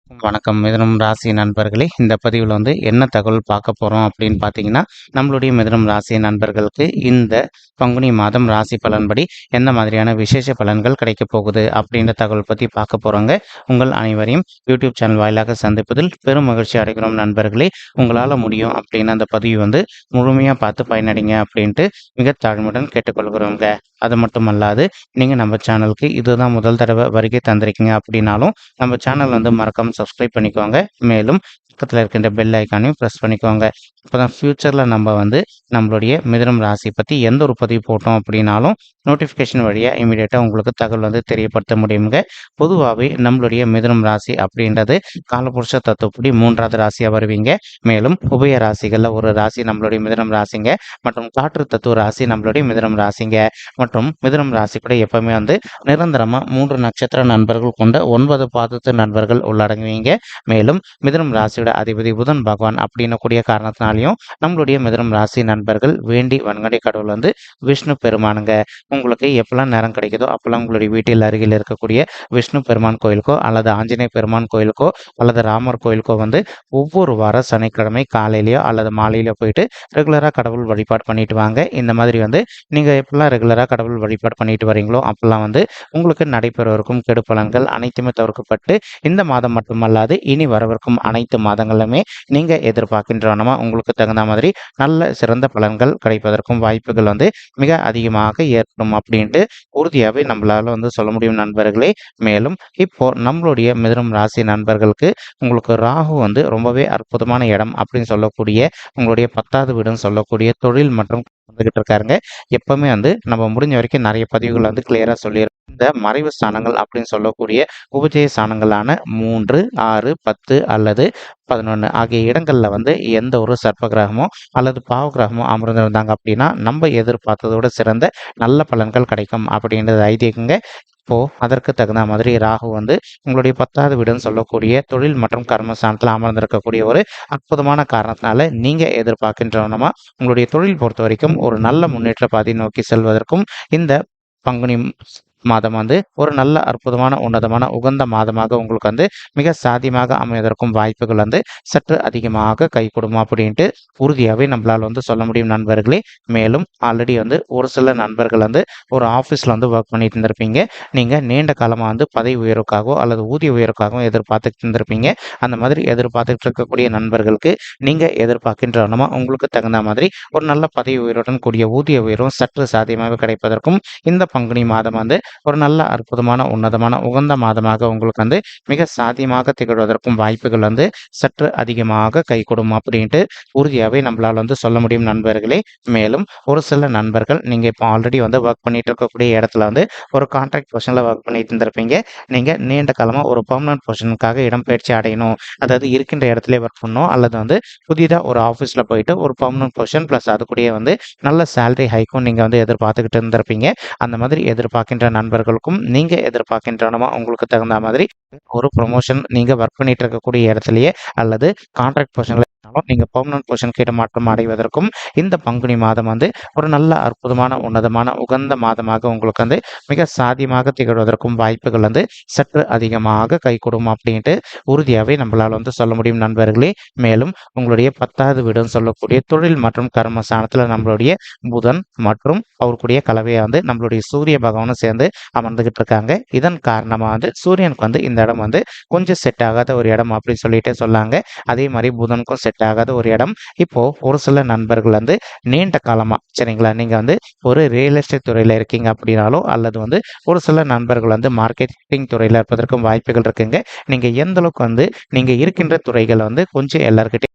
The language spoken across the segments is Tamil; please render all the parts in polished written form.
வணக்கம் மிதுனம் ராசி நண்பர்களே. இந்த பதிவில் என்ன தகவல் பார்க்க போகிறோம் அப்படின்னு பார்த்தீங்கன்னா, நம்மளுடைய மிதுனம் ராசி நண்பர்களுக்கு இந்த பங்குனி மாதம் ராசி பலன்படி எந்த மாதிரியான விசேஷ பலன்கள் கிடைக்க போகுது அப்படின்ற தகவல் பற்றி பார்க்க போகிறோங்க. உங்கள் அனைவரையும் யூடியூப் சேனல் வாயிலாக சந்திப்பதில் பெரும் மகிழ்ச்சி அடைகிறோம் நண்பர்களே. உங்களால் முடியும் அப்படின்னு அந்த பதிவு முழுமையாக பார்த்து பயனடைங்க அப்படின்ட்டு மிக தாழ்மையுடன் கேட்டுக்கொள்கிறோங்க. அது மட்டும் அல்லாது நீங்கள் நம்ம சேனலுக்கு இதுதான் முதல் தடவை வருகை தந்திருக்கீங்க அப்படின்னாலும் நம்ம சேனல் மறக்காம சப்ஸ்கிரைப் பண்ணிக்கோங்க. மேலும் பக்கத்தில் இருக்கின்ற பெல் ஐக்கானையும் ப்ரெஸ் பண்ணிக்கோங்க. அப்போதான் ஃப்யூச்சரில் நம்மளுடைய மிதுனம் ராசி பற்றி எந்த ஒரு பதிவு போட்டோம் அப்படின்னாலும் நோட்டிஃபிகேஷன் வழியாக இமீடியட்டாக உங்களுக்கு தகவல் தெரியப்படுத்த முடியுங்க. பொதுவாகவே நம்மளுடைய மிதுனம் ராசி அப்படின்றது காலபுருஷ தத்துவப்படி 3வது ராசியாக வருவீங்க. மேலும் உபய ராசிகளில் ஒரு ராசி நம்மளுடைய மிதுனம் ராசிங்க, மற்றும் காற்று தத்துவ ராசி நம்மளுடைய மிதுனம் ராசிங்க. மற்றும் மிதுனம் ராசி கூட எப்பவுமே நிரந்தரமாக 3 நட்சத்திர நண்பர்கள் கொண்ட 9 பாதத்து நண்பர்கள் உள்ளடங்குவீங்க. மேலும் மிதுனம் ராசியோட அதிபதி புதன் பகவான் அப்படின்னு கூடிய காரணத்தினாலையும் நம்மளுடைய மிதுனம் ராசி நண்பர்கள் வேண்டி வன்கடை கடவுள் விஷ்ணு பெருமானுங்க. உங்களுக்கு எப்பெல்லாம் நேரம் கிடைக்குதோ அப்பெல்லாம் உங்களுடைய வீட்டில் அருகில் இருக்கக்கூடிய விஷ்ணு பெருமான் கோயிலுக்கோ அல்லது ஆஞ்சநேய பெருமான் கோயிலுக்கோ அல்லது ராமர் கோயிலுக்கோ ஒவ்வொரு வார சனிக்கிழமை காலையிலயோ அல்லது மாலையிலோ போயிட்டு ரெகுலராக கடவுள் வழிபாடு பண்ணிட்டு வாங்க. இந்த மாதிரி நீங்கள் எப்பெல்லாம் ரெகுலராக கடவுள் வழிபாடு பண்ணிட்டு வரீங்களோ அப்பெல்லாம் உங்களுக்கு நடைபெறவிருக்கும் கெடு பலன்கள் அனைத்துமே தவிர்க்கப்பட்டு இந்த மாதம் மட்டுமல்லாது இனி வரவிருக்கும் அனைத்து மாதங்களுமே நீங்கள் எதிர்பார்க்கின்றனமா உங்களுக்கு தகுந்த மாதிரி நல்ல சிறந்த பலன்கள் கிடைப்பதற்கும் வாய்ப்புகள் மிக அதிகமாக ஏற்படும் அப்படின்ட்டு உறுதியாகவே நம்மளால சொல்ல முடியும் நண்பர்களே. மேலும் இப்போ நம்மளுடைய மிதுனம் ராசி நண்பர்களுக்கு உங்களுக்கு ராகு ரொம்பவே அற்புதமான இடம் அப்படின்னு சொல்லக்கூடிய உங்களுடைய 10வது வீடுன்னு சொல்லக்கூடிய தொழில் மற்றும் வந்துகிட்டு இருக்காருங்க. எப்பவுமே நம்ம முடிஞ்ச வரைக்கும் நிறைய பதிவுகள் கிளியரா சொல்லியிருக்கோம். இந்த மறைவு ஸ்தானங்கள் அப்படின்னு சொல்லக்கூடிய உபஜய ஸ்தானங்களான 3, 6, 10 அல்லது 11 ஆகிய இடங்கள்ல எந்த ஒரு சர்ப்ப கிரகமோ அல்லது பாவ கிரகமோ அமர்ந்திருந்தாங்க அப்படின்னா நம்ம எதிர்பார்த்ததோட சிறந்த நல்ல பலன்கள் கிடைக்கும் அப்படின்றது ஐதீகங்க. இப்போ அதற்கு தகுந்த மாதிரி ராகு உங்களுடைய 10வது வீடுன்னு சொல்லக்கூடிய தொழில் மற்றும் கர்மஸ்தானத்தில் அமர்ந்திருக்கக்கூடிய ஒரு அற்புதமான காரணத்தினால நீங்க எதிர்பார்க்கின்றனமா உங்களுடைய தொழில் பொறுத்த வரைக்கும் ஒரு நல்ல முன்னேற்ற பாதை நோக்கி செல்வதற்கும் இந்த பங்குனி மாதம் ஒரு நல்ல அற்புதமான உன்னதமான உகந்த மாதமாக உங்களுக்கு மிக சாத்தியமாக அமைவதற்கும் வாய்ப்புகள் சற்று அதிகமாக கை கொடுமா அப்படின்ட்டு உறுதியாகவே நம்மளால் சொல்ல முடியும் நண்பர்களே. மேலும் ஆல்ரெடி ஒரு சில நண்பர்கள் ஒரு ஆஃபீஸில் ஒர்க் பண்ணிட்டு இருந்திருப்பீங்க. நீங்கள் நீண்ட காலமாக பதவி உயர்வுக்காகவோ அல்லது ஊதிய உயர்வுக்காகவும் எதிர்பார்த்துட்டு இருந்திருப்பீங்க. அந்த மாதிரி எதிர்பார்த்துட்டு இருக்கக்கூடிய நண்பர்களுக்கு நீங்கள் எதிர்பார்க்கின்றனமா உங்களுக்கு தகுந்த மாதிரி ஒரு நல்ல பதவி உயர்வுடன் கூடிய ஊதிய உயர்வும் சற்று சாத்தியமாக கிடைப்பதற்கும் இந்த பங்குனி மாதம் ஒரு நல்ல அற்புதமான உன்னதமான உகந்த மாதமாக உங்களுக்கு மிக சாத்தியமாக திகழ்வதற்கும் வாய்ப்புகள் சற்று அதிகமாக கை கொடுக்கும் அப்படின்ட்டு உறுதியாகவே நம்மளால சொல்ல முடியும் நண்பர்களே. மேலும் ஒரு சில நண்பர்கள் நீங்க இப்போ ஆல்ரெடி ஒர்க் பண்ணிட்டு இருக்கக்கூடிய இடத்துல ஒரு கான்ட்ராக்ட் பொசிஷன்ல ஒர்க் பண்ணிட்டு இருந்திருப்பீங்க. நீங்க நீண்ட காலமா ஒரு பெர்மனன்ட் பொசிஷனுக்காக இடம்பெயர்ச்சி அடையணும், அதாவது இருக்கின்ற இடத்துல ஒர்க் பண்ணணும் அல்லது புதிதாக ஒரு ஆஃபீஸ்ல போயிட்டு ஒரு பெர்மனன்ட் பொசிஷன் பிளஸ் அது கூடயே நல்ல சேலரி ஹைக்கும் நீங்க எதிர்பார்த்துக்கிட்டு இருந்திருப்பீங்க. அந்த மாதிரி எதிர்பார்க்கின்ற நண்பர்களுக்கும் நீங்க எதிர்பார்க்கின்றனமா உங்களுக்கு தகுந்த மாதிரி ஒரு ப்ரொமோஷன் நீங்க ஒர்க் பண்ணிட்டு இருக்கக்கூடிய இடத்துலயே அல்லது கான்ட்ராக்ட் பொசிஷன்ல நீங்க பெர்மனன்ட் பொசிஷன் கிட்ட மாற்றம் அடைவதற்கும் இந்த பங்குனி மாதம் ஒரு நல்ல அற்புதமான உன்னதமான உகந்த மாதமாக உங்களுக்கு மிக சாத்தியமாக திகழ்வதற்கும் வாய்ப்புகள் சற்று அதிகமாக கை கொடுக்கும் அப்படின்ட்டு உறுதியாகவே நம்மளால சொல்ல முடியும் நண்பர்களே. மேலும் உங்களுடைய 10வது வீடுன்னு சொல்லக்கூடிய தொழில் மற்றும் கர்மஸ்தானத்துல நம்மளுடைய புதன் மற்றும் அவருடைய கலவையை நம்மளுடைய சூரிய பகவானும் சேர்ந்து அமர்ந்துகிட்டு இருக்காங்க. இதன் காரணமா சூரியனுக்கு இந்த இடம் கொஞ்சம் செட் ஆகாத ஒரு இடம் அப்படின்னு சொல்லிட்டு சொல்லாங்க. அதே மாதிரி புதனுக்கும் செட் ஆகாத ஒரு இடம். இப்போ ஒரு சில நண்பர்கள் நீண்ட காலமா சரிங்களா, நீங்க ஒரு ரியல் எஸ்டேட் துறையில இருக்கீங்க அப்படின்னாலோ அல்லது ஒரு சில நண்பர்கள் மார்க்கெட்டிங் துறையில இருப்பதற்கும் வாய்ப்புகள் இருக்குங்க. நீங்க எந்த அளவுக்கு நீங்க இருக்கின்ற துறைகள் கொஞ்சம் எல்லாருக்கிட்டையும்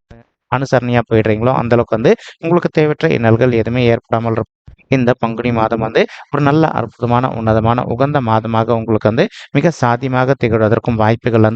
அனுசரணையா போயிடுறீங்களோ அந்த அளவுக்கு உங்களுக்கு தேவையற்ற இன்னல்கள் எதுவுமே ஏற்படாமல் இருக்கும். இந்த பங்குனி மாதம் ஒரு நல்ல அற்புதமான உன்னதமான உகந்த மாதமாக உங்களுக்கு மிக சாத்தியமாக திகழ்வதற்கும் வாய்ப்புகள்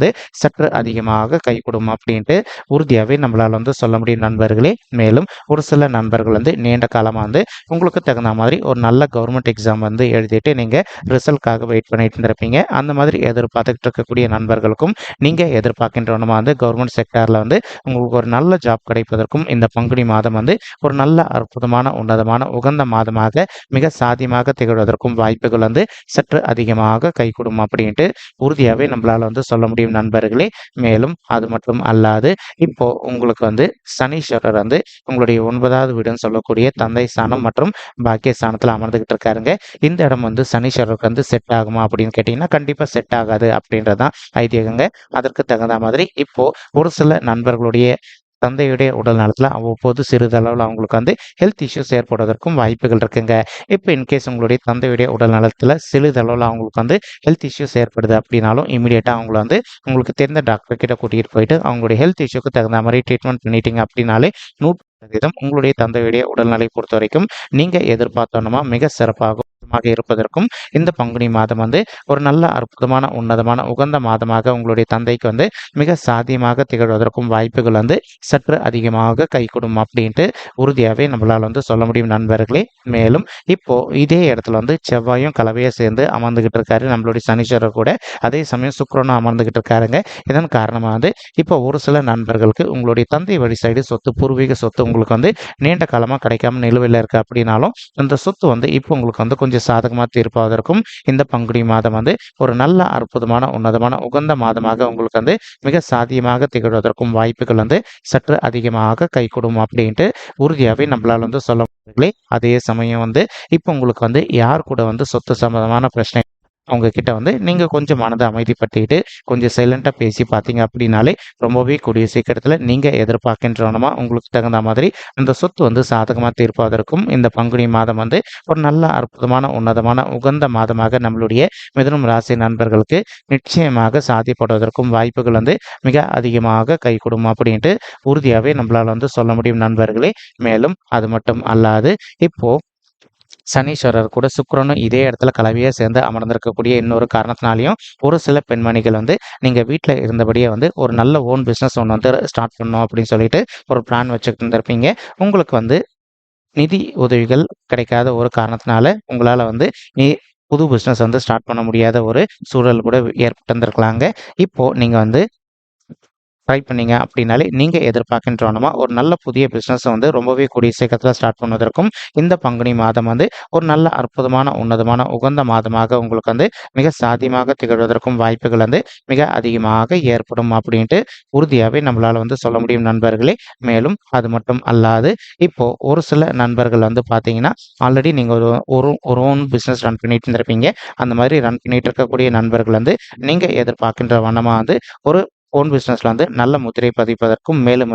சற்று அதிகமாக கை கொடுக்கும் அப்படின்ட்டு உறுதியாகவே நம்மளால சொல்ல முடியும் நண்பர்களே. மேலும் ஒரு சில நண்பர்கள் நீண்ட காலமாக உங்களுக்கு தகுந்த மாதிரி ஒரு நல்ல கவர்மெண்ட் எக்ஸாம் எழுதிட்டு நீங்க ரிசல்ட்காக வெயிட் பண்ணிட்டு இருந்திருப்பீங்க. அந்த மாதிரி எதிர்பார்த்துக்கிட்டு இருக்கக்கூடிய நண்பர்களுக்கும் நீங்க எதிர்பார்க்கின்றனமா கவர்மெண்ட் செக்டார்ல உங்களுக்கு ஒரு நல்ல ஜாப் கிடைப்பதற்கும் இந்த பங்குனி மாதம் ஒரு நல்ல அற்புதமான உன்னதமான உகந்த மாதமாக அதிகமாக மிக சாத்தியமாக திகழ்வதற்கும் வாய்ப்புகள் வந்து சற்று அதிகமாக கைகூடும் அப்படின்ட்டு உறுதியாகவே நம்மளால் வந்து சொல்ல முடியும் நண்பர்களே. மேலும் அது மட்டும் அல்லாது இப்போ உங்களுக்கு வந்து சனீஸ்வரர் வந்து உங்களுடைய 9வது வீடுன்னு சொல்லக்கூடிய தந்தை ஸ்தானம் மற்றும் பாக்கிய ஸ்தானத்தில் அமர்ந்துகிட்டு இருக்காருங்க. இந்த இடம் வந்து சனீஸ்வரருக்கு வந்து செட் ஆகுமா அப்படின்னு கேட்டிங்கன்னா கண்டிப்பாக செட் ஆகாது அப்படின்றதான் ஐதீகங்க. அதற்கு தகுந்த மாதிரி இப்போ ஒரு சில நண்பர்களுடைய தந்தையுடைய உடல் நலத்தில் அவ்வப்போது சிறிதளவில் அவங்களுக்கு வந்து ஹெல்த் இஷ்யூஸ் ஏற்படுவதற்கும் வாய்ப்புகள் இருக்குங்க. இப்போ இன்கேஸ் உங்களுடைய தந்தையுடைய உடல் நலத்தில் சிறிதளவில் அவங்களுக்கு வந்து ஹெல்த் இஷ்யூஸ் ஏற்படுது அப்படின்னாலும் இமீடியட்டாக அவங்கள வந்து உங்களுக்கு தெரிந்த டாக்டர் கிட்ட கூட்டிகிட்டு போயிட்டு அவங்களுடைய ஹெல்த் இஷ்யூக்கு தகுந்த மாதிரி ட்ரீட்மெண்ட் பண்ணிட்டீங்க அப்படின்னாலே 100% உங்களுடைய தந்தையுடைய உடல்நிலை பொறுத்த வரைக்கும் நீங்கள் எதிர்பார்த்தோன்னா மிக சிறப்பாக இருப்பதற்கும் இந்த பங்குனி மாதம் வந்து ஒரு நல்ல அற்புதமான உன்னதமான உகந்த மாதமாக உங்களுடைய தந்தைக்கு வந்து மிக சாத்தியமாக திகழ்வதற்கும் வாய்ப்புகள் வந்து சற்று அதிகமாக கைகூடும் அப்படின்ட்டு உறுதியாகவே நம்மளால் வந்து சொல்ல முடியும் நண்பர்களே. மேலும் இப்போ இதே இடத்துல வந்து செவ்வாயும் கலவையை சேர்ந்து அமர்ந்துகிட்டு இருக்காரு நம்மளுடைய சனீஸ்வரர் கூட. அதே சமயம் சுக்கிரனும் அமர்ந்துகிட்டு இருக்காருங்க. இதன் காரணமாக வந்து இப்போ ஒரு சில நண்பர்களுக்கு உங்களுடைய தந்தை வழி சைடு சொத்து பூர்வீக சொத்து உங்களுக்கு வந்து நீண்ட காலமாக கிடைக்காம நிலுவையில் இருக்கு அப்படின்னாலும் அந்த சொத்து வந்து இப்போ உங்களுக்கு வந்து கொஞ்சம் சாதகமாக தீர்ப்பதற்கும் இந்த பங்குனி மாதம் வந்து ஒரு நல்ல அற்புதமான உன்னதமான உகந்த மாதமாக உங்களுக்கு வந்து மிக சாத்தியமாக திகழ்வதற்கும் வாய்ப்புகள் வந்து சற்று அதிகமாக கைகூடும் அப்படின்ட்டு உறுதியாகவே நம்மளால் வந்து சொல்ல முடியல. அதே சமயம் வந்து இப்போ உங்களுக்கு வந்து யார் கூட வந்து சொத்து சம்பந்தமான பிரச்சனை அவங்க கிட்ட வந்து நீங்கள் கொஞ்சம் மனதை அமைதிப்படுத்திக்கிட்டு கொஞ்சம் சைலண்ட்டாக பேசி பார்த்தீங்க அப்படின்னாலே ரொம்பவே கூடிய சீக்கிரத்தில் நீங்கள் எதிர்பார்க்கின்றவனமா உங்களுக்கு தகுந்த மாதிரி அந்த சொத்து வந்து சாதகமாக தீர்ப்பதற்கும் இந்த பங்குனி மாதம் வந்து ஒரு நல்ல அற்புதமான உன்னதமான உகந்த மாதமாக நம்மளுடைய மிதுனம் ராசி நண்பர்களுக்கு நிச்சயமாக சாத்தியப்படுவதற்கும் வாய்ப்புகள் வந்து மிக அதிகமாக கைகூடும் அப்படின்ட்டு உறுதியாகவே நம்மளால் வந்து சொல்ல முடியும் நண்பர்களே. மேலும் அது மட்டும் அல்லாது இப்போ சனீஸ்வரர் கூட சுக்கிரனும் இதே இடத்துல கலவையாக சேர்ந்து அமர்ந்திருக்கக்கூடிய இன்னொரு காரணத்தினாலையும் ஒரு சில பெண்மணிகள் வந்து நீங்கள் வீட்டில் இருந்தபடியே வந்து ஒரு நல்ல ஓன் பிஸ்னஸ் ஒன்று வந்து ஸ்டார்ட் பண்ணணும் அப்படின்னு சொல்லிட்டு ஒரு பிளான் வச்சுக்கிட்டு இருந்திருப்பீங்க. உங்களுக்கு வந்து நிதி உதவிகள் கிடைக்காத ஒரு காரணத்தினால உங்களால் வந்து புது பிஸ்னஸ் வந்து ஸ்டார்ட் பண்ண முடியாத ஒரு சூழல் கூட ஏற்பட்டிருந்திருக்கலாங்க. இப்போ நீங்கள் வந்து ட்ரை பண்ணீங்க அப்படின்னாலே நீங்கள் எதிர்பார்க்கின்றோன்னா ஒரு நல்ல புதிய பிஸ்னஸ் வந்து ரொம்பவே கூடிய சீக்கிரத்தில் ஸ்டார்ட் பண்ணுவதற்கும் இந்த பங்குனி மாதம் வந்து ஒரு நல்ல அற்புதமான உன்னதமான உகந்த மாதமாக உங்களுக்கு வந்து மிக சாத்தியமாக திகழ்வதற்கும் வாய்ப்புகள் வந்து மிக அதிகமாக ஏற்படும் அப்படின்ட்டு உறுதியாகவே நம்மளால் வந்து சொல்ல முடியும் நண்பர்களே. மேலும் அது மட்டும் அல்லாது இப்போ ஒரு சில நண்பர்கள் வந்து பார்த்தீங்கன்னா ஆல்ரெடி நீங்கள் ஒரு ஒரு ஒரு ஓன் பிஸ்னஸ் ரன் பண்ணிட்டு இருந்திருப்பீங்க. அந்த மாதிரி ரன் பண்ணிட்டு இருக்கக்கூடிய நண்பர்கள் வந்து நீங்கள் எதிர்பார்க்கின்ற வண்ணமாக வந்து ஒரு ஓன் பிஸ்னஸில் வந்து நல்ல முத்திரை பதிப்பதற்கும் மேலும்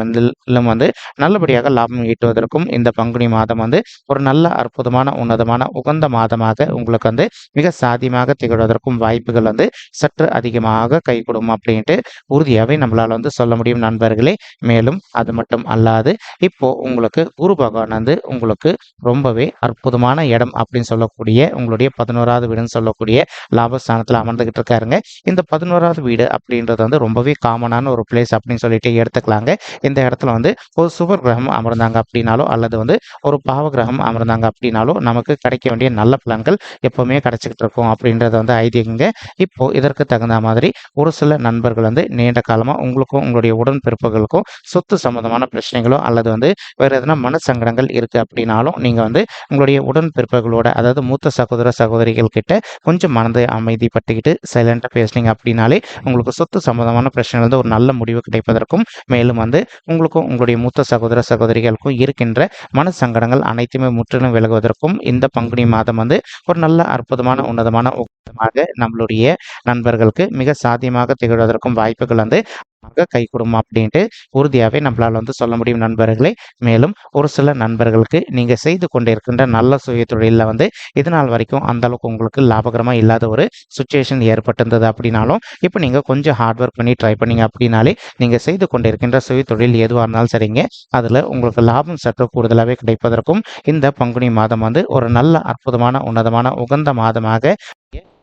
வந்து நல்லபடியாக லாபம் ஈட்டுவதற்கும் இந்த பங்குனி மாதம் வந்து ஒரு நல்ல அற்புதமான உன்னதமான உகந்த மாதமாக உங்களுக்கு வந்து மிக சாத்தியமாக திகழ்வதற்கும் வாய்ப்புகள் வந்து சற்று அதிகமாக கைகூடும் அப்படின்ட்டு உறுதியாகவே நம்மளால் வந்து சொல்ல முடியும் நண்பர்களே. மேலும் அது மட்டும் அல்லாது இப்போ உங்களுக்கு குரு பகவான் வந்து உங்களுக்கு ரொம்பவே அற்புதமான இடம் அப்படின்னு சொல்லக்கூடிய உங்களுடைய 11வது வீடுன்னு சொல்லக்கூடிய லாபஸ்தானத்தில் அமர்ந்துகிட்டு இருக்காருங்க. இந்த 11வது வீடு அப்படின்றது வந்து ரொம்பவே காமனான ஒரு பிளேஸ் அப்படின்னு சொல்லிட்டு எடுத்துக்கலாங்க. இந்த இடத்துல வந்து ஒரு சுபர் கிரகம் அமர்ந்தாங்க அப்படின்னாலோ அல்லது வந்து ஒரு பாவ கிரகம் அமர்ந்தாங்க அப்படின்னாலோ நமக்கு கிடைக்க வேண்டிய நல்ல பலன்கள் எப்பவுமே கிடைச்சிக்கிட்டு இருக்கும் அப்படின்றத வந்து ஐதீகங்க. இப்போ இதற்கு தகுந்த மாதிரி ஒரு சில நண்பர்கள் வந்து நீண்ட காலமாக உங்களுக்கும் உங்களுடைய உடன்பிறப்புகளுக்கும் சொத்து சம்பந்தமான பிரச்சனைகளோ அல்லது வந்து வேறு எதனா மன சங்கடங்கள் இருக்குது அப்படின்னாலும் நீங்கள் வந்து உங்களுடைய உடன்பிறப்புகளோட அதாவது மூத்த சகோதர சகோதரிகள் கிட்ட கொஞ்சம் மனதை அமைதிப்பட்டுக்கிட்டு சைலண்டாக பேசுனீங்க அப்படின்னாலே உங்களுக்கு சொத்து சம்பந்தமான பிரச்சனை வந்து ஒரு நல்ல முடிவு கிடைப்பதற்கும் மேலும் வந்து உங்களுக்கும் உங்களுடைய மூத்த சகோதர சகோதரிகளுக்கும் இருக்கின்ற மன சங்கடங்கள் அனைத்துமே முற்றிலும் விலகுவதற்கும் இந்த பங்குனி மாதம் வந்து ஒரு நல்ல அற்புதமான உன்னதமான நம்மளுடைய நண்பர்களுக்கு மிக சாத்தியமாக திகழ்வதற்கும் வாய்ப்புகள் வந்து கைகூடும் அப்படின்ட்டு உறுதியாகவே நம்மளால் வந்து சொல்ல முடியும் நண்பர்களே. மேலும் ஒரு சில நண்பர்களுக்கு நீங்கள் செய்து கொண்டிருக்கின்ற நல்ல சுய தொழிலில் வந்து இது நாள் வரைக்கும் அந்த அளவுக்கு உங்களுக்கு லாபகரமாக இல்லாத ஒரு சுச்சுவேஷன் ஏற்பட்டிருந்தது அப்படின்னாலும் இப்போ நீங்கள் கொஞ்சம் ஹார்ட் ஒர்க் பண்ணி ட்ரை பண்ணீங்க அப்படின்னாலே நீங்கள் செய்து கொண்டிருக்கின்ற சுய தொழில் எதுவாக இருந்தாலும் சரிங்க அதில் உங்களுக்கு லாபம் சற்று கூடுதலாகவே கிடைப்பதற்கும் இந்த பங்குனி மாதம் வந்து ஒரு நல்ல அற்புதமான உன்னதமான உகந்த மாதமாக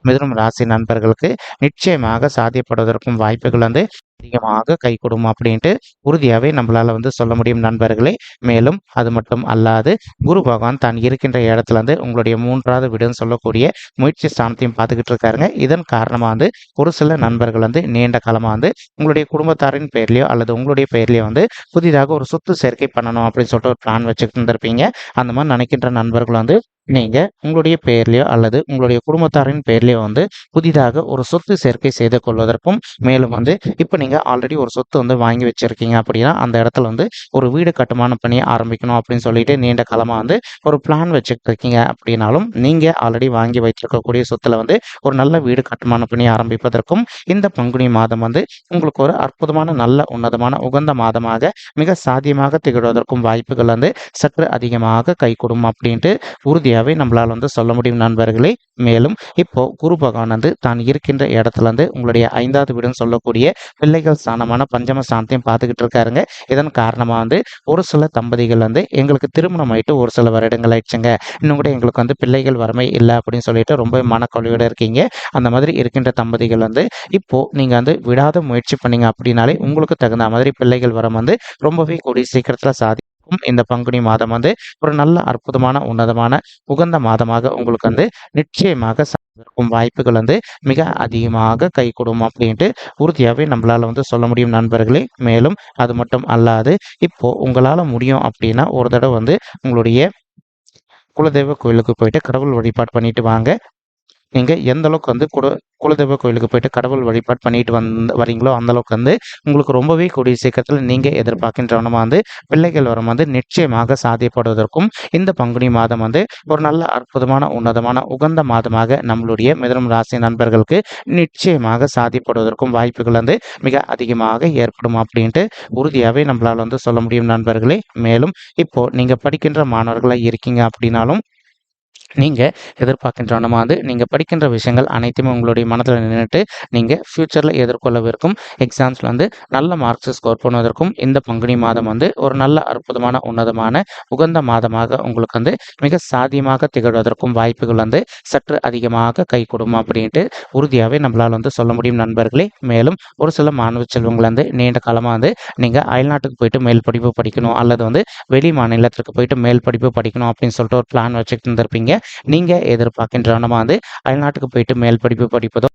மிதுனம் ராசி நண்பர்களுக்கு நிச்சயமாக சாத்தியப்படுவதற்கும் வாய்ப்புகள் வந்து அதிகமாக கைகூடும் அப்படின்ட்டு உறுதியாகவே நம்மளால் வந்து சொல்ல முடியும் நண்பர்களே. மேலும் அது மட்டும் அல்லாது குரு பகவான் தான் இருக்கின்ற இடத்துல வந்து உங்களுடைய 3வது வீடுன்னு சொல்லக்கூடிய முயற்சி ஸ்தானத்தையும் பார்த்துக்கிட்டு இருக்காருங்க. இதன் காரணமாக வந்து ஒரு சில நண்பர்கள் வந்து நீண்ட காலமாக வந்து உங்களுடைய குடும்பத்தாரின் பெயர்லையோ அல்லது உங்களுடைய பெயர்லையோ வந்து புதிதாக ஒரு சொத்து சேர்க்கை பண்ணணும் அப்படின்னு சொல்லிட்டு ஒரு பிளான் வச்சுக்கிட்டு இருந்திருப்பீங்க. அந்த மாதிரி நினைக்கின்ற நண்பர்கள் வந்து நீங்க உங்களுடைய பெயர்லயோ அல்லது உங்களுடைய குடும்பத்தாரின் பெயர்லயோ வந்து புதிதாக ஒரு சொத்து சேர்க்கை செய்து கொள்வதற்கும், மேலும் வந்து இப்ப நீங்க ஆல்ரெடி ஒரு சொத்து வந்து வாங்கி வச்சிருக்கீங்க அப்படின்னா, அந்த இடத்துல வந்து ஒரு வீடு கட்டுமான பணி ஆரம்பிக்கணும் அப்படின்னு சொல்லிட்டு நீண்ட காலமா வந்து ஒரு பிளான் வச்சுட்டு இருக்கீங்க அப்படின்னாலும், நீங்க ஆல்ரெடி வாங்கி வைத்திருக்கக்கூடிய சொத்துல வந்து ஒரு நல்ல வீடு கட்டுமான பணி ஆரம்பிப்பதற்கும் இந்த பங்குனி மாதம் வந்து உங்களுக்கு ஒரு அற்புதமான நல்ல உன்னதமான உகந்த மாதமாக மிக சாத்தியமாக திகழ்வதற்கும் வாய்ப்புகள் வந்து சற்று அதிகமாக கைகூடும் அப்படின்ட்டு உறுதியாவே நம்மளால வந்து சொல்ல முடியும் நண்பர்களே. மேலும் இப்போ குரு பகவான் வந்து தான் இருக்கின்ற இடத்துல இருந்து உங்களுடைய 5வது வீடுன்னு சொல்லக்கூடிய பிள்ளைகள் ஸ்தானமான பஞ்சம ஸ்தானத்தையும் பார்த்துக்கிட்டு இருக்காருங்க. இதன் காரணமா வந்து ஒரு சில தம்பதிகள் வந்து எங்களுக்கு திருமணம் ஆயிட்டு ஒரு சில வருடங்கள் ஆயிடுச்சுங்க. இன்னும் கூட எங்களுக்கு வந்து பிள்ளைகள் வறுமை இல்ல அப்படின்னு சொல்லிட்டு ரொம்ப மனக்கவலையோட இருக்கீங்க. அந்த மாதிரி இருக்கின்ற தம்பதிகள் வந்து இப்போ நீங்க வந்து விடாத முயற்சி பண்ணீங்க அப்படின்னாலே உங்களுக்கு தகுந்த மாதிரி பிள்ளைகள் வரம் வந்து ரொம்பவே கூடிய சீக்கிரத்துல சாதிக்கும். இந்த பங்குனி மாதம் வந்து ஒரு நல்ல அற்புதமான உன்னதமான உகந்த மாதமாக உங்களுக்கு வந்து நிச்சயமாக இருக்கும் வாய்ப்புகள் வந்து மிக அதிகமாக கைகூடும் அப்படின்ட்டு உறுதியாவே நம்மளால வந்து சொல்ல முடியும் நண்பர்களே. மேலும் அது மட்டும் அல்லாது இப்போ உங்களால முடியும் அப்படின்னா ஒரு தடவை வந்து உங்களுடைய குலதெய்வ கோயிலுக்கு போயிட்டு கடவுள் வழிபாடு பண்ணிட்டு வாங்க. நீங்க எந்த அளவுக்கு வந்து குலதெய்வ கோயிலுக்கு போயிட்டு கடவுள் வழிபாடு பண்ணிட்டு வரீங்களோ அந்த அளவுக்கு வந்து உங்களுக்கு ரொம்பவே கூடிய சீக்கிரத்தில் நீங்க எதிர்பார்க்கின்றவனமா வந்து பிள்ளைகள் வரம் வந்து நிச்சயமாக சாத்தியப்படுவதற்கும் இந்த பங்குனி மாதம் வந்து ஒரு நல்ல அற்புதமான உன்னதமான உகந்த மாதமாக நம்மளுடைய மிதுனம் ராசி நண்பர்களுக்கு நிச்சயமாக சாத்தியப்படுவதற்கும் வாய்ப்புகள் வந்து மிக அதிகமாக ஏற்படும் அப்படின்ட்டு உறுதியாவே நம்மளால வந்து சொல்ல முடியும் நண்பர்களே. மேலும் இப்போ நீங்க படிக்கின்ற மாணவர்களா இருக்கீங்க அப்படின்னாலும் நீங்க எதிர்பார்க்கின்றவனமா வந்து நீங்க படிக்கின்ற விஷயங்கள் அனைத்துமே உங்களுடைய மனதில் நின்றுட்டு நீங்க ஃபியூச்சர்ல எதிர்கொள்ளவிருக்கும் எக்ஸாம்ஸ்ல வந்து நல்ல மார்க்ஸ் ஸ்கோர் பண்ணுவதற்கும் இந்த பங்குனி மாதம் வந்து ஒரு நல்ல அற்புதமான உன்னதமான உகந்த மாதமாக உங்களுக்கு வந்து மிக சாத்தியமாக திகழ்வதற்கும் வாய்ப்புகள் வந்து சற்று அதிகமாக கை கொடுக்கும் அப்படின்ட்டு உறுதியாகவே நம்மளால் வந்து சொல்ல முடியும் நண்பர்களே. மேலும் ஒரு சில மாணவ செல்வங்கள் வந்து நீண்ட காலமாக வந்து நீங்க அயல்நாட்டுக்கு போயிட்டு மேல் படிப்பு படிக்கணும் அல்லது வந்து வெளி மாநிலத்திற்கு போயிட்டு மேல் படிப்பு படிக்கணும் அப்படின்னு சொல்லிட்டு ஒரு பிளான் வச்சுட்டு இருந்திருப்பீங்க. நீங்க எதிர்பார்க்கின்றனமா வந்து அயல்நாட்டுக்கு போயிட்டு மேல் படிப்பு படிப்பதோ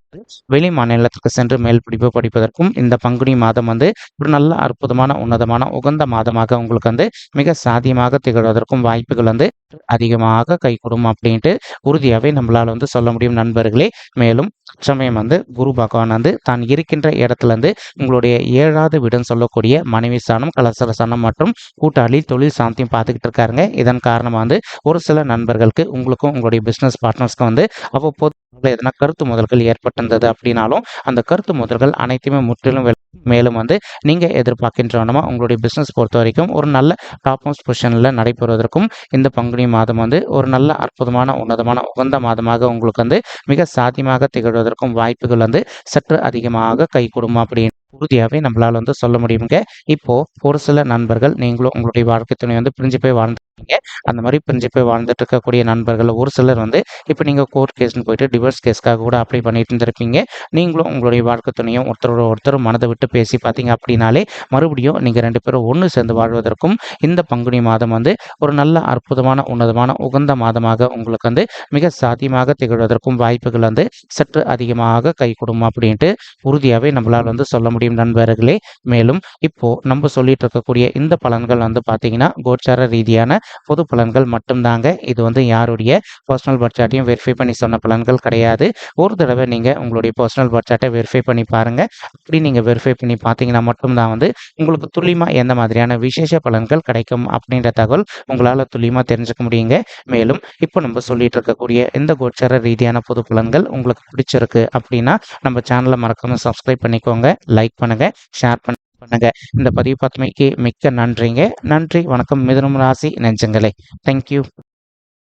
வெளி மாநிலத்துக்கு சென்று மேல் படிப்பு படிப்பதற்கும் இந்த பங்குனி மாதம் வந்து ஒரு நல்ல அற்புதமான உன்னதமான உகந்த மாதமாக உங்களுக்கு வந்து மிக சாத்தியமாக திகழ்வதற்கும் வாய்ப்புகள் வந்து அதிகமாக கைகூடும் அப்படின்ட்டு உறுதியாகவே நம்மளால வந்து சொல்ல முடியும் நண்பர்களே. மேலும் சமயம் வந்து குரு பகவான் வந்து தான் இருக்கின்ற இடத்துல இருந்து உங்களுடைய 7வது வீடுன்னு சொல்லக்கூடிய மனைவி ஸ்தானம் கலசர ஸ்தானம் மற்றும் கூட்டாளி தொழில் சாந்தியும் பார்த்துக்கிட்டு இருக்காருங்க. இதன் காரணமாக வந்து ஒரு சில நண்பர்களுக்கு உங்களுக்கும் உங்களுடைய பிஸ்னஸ் பார்ட்னர்ஸ்க்கும் வந்து அவ்வப்போது எதனா கருத்து முதல்கள் ஏற்பட்டிருந்தது அப்படின்னாலும் அந்த கருத்து முதல்கள் அனைத்துமே முற்றிலும் மேலும் வந்து நீங்க எதிர்பார்க்கின்றவனமா உங்களுடைய பிஸ்னஸ் பொறுத்த வரைக்கும் ஒரு நல்ல டாப் மோஸ்ட் பொசிஷன்ல நடைபெறுவதற்கும் இந்த பங்குனி மாதம் வந்து ஒரு நல்ல அற்புதமான உன்னதமான உகந்த மாதமாக உங்களுக்கு வந்து மிக சாத்தியமாக திகழ்வதற்கும் வாய்ப்புகள் வந்து சற்று அதிகமாக கை கொடுமா அப்படின்னு உறுதியாகவே நம்மளால வந்து சொல்ல முடியுங்க. இப்போ ஒரு சில நண்பர்கள் நீங்களும் உங்களுடைய வாழ்க்கை துணை வந்து பிரிஞ்சு போய் வாழ்ந்துருக்கீங்க. அந்த மாதிரி பிரிஞ்சு போய் வாழ்ந்துட்டு இருக்கக்கூடிய நண்பர்கள் ஒரு சிலர் வந்து இப்போ நீங்க கோர்ட் கேஸ்னு போயிட்டு டிவோர்ஸ் கேஸ்க்காக கூட அப்ளை பண்ணிட்டு இருந்திருப்பீங்க. நீங்களும் உங்களுடைய வாழ்க்கை துணையும் ஒருத்தரோட ஒருத்தர் மனதை விட்டு பேசி பார்த்தீங்க அப்படின்னாலே மறுபடியும் நீங்க 2 பேரும் ஒன்று சேர்ந்து வாழ்வதற்கும் இந்த பங்குனி மாதம் வந்து ஒரு நல்ல அற்புதமான உன்னதமான உகந்த மாதமாக உங்களுக்கு வந்து மிக சாத்தியமாக திகழ்வதற்கும் வாய்ப்புகள் வந்து சற்று அதிகமாக கை கொடுமா அப்படின்ட்டு உறுதியாகவே நம்மளால் வந்து சொல்ல முடியும் நண்பர்களே. மேலும் இப்போ நம்ம சொல்லிட்டு இருக்கக்கூடிய இந்த பலன்கள் வந்து பார்த்தீங்கன்னா கோச்சார ரீதியான பொது பலன்கள் மட்டும்தாங்க. இது வந்து யாருடைய பர்சனல் பட்ஜெட்டையும் வெரிஃபை பண்ணி சொன்ன பலன்கள் கிடையாது. ஒரு தடவை நீங்க உங்களுடைய பர்சனல் பட்ஜெட்டை வெரிஃபை பண்ணி பாருங்க. அப்படி நீங்க வெரிஃபை பண்ணி பார்த்தீங்கன்னா மட்டும்தான் வந்து உங்களுக்கு துல்லியமா எந்த மாதிரியான விசேஷ பலன்கள் கிடைக்கும் அப்படின்ற தகவல் உங்களால துல்லியமா தெரிஞ்சுக்க முடியுங்க. மேலும் இப்போ நம்ம சொல்லிட்டு இருக்கக்கூடிய இந்த கோச்சார ரீதியான பொது பலன்கள் உங்களுக்கு பிடிச்சிருக்கு அப்படின்னா நம்ம சேனலை மறக்காம சப்ஸ்கிரைப் பண்ணிக்கோங்க, லைக் பண்ணுங்க, ஷேர் பண்ணுங்க. இந்த பதிவு பார்த்தமைக்கு மிக்க நன்றிங்க. நன்றி, வணக்கம் மிதுனம் ராசி நெஞ்சங்களே. தேங்க்யூ.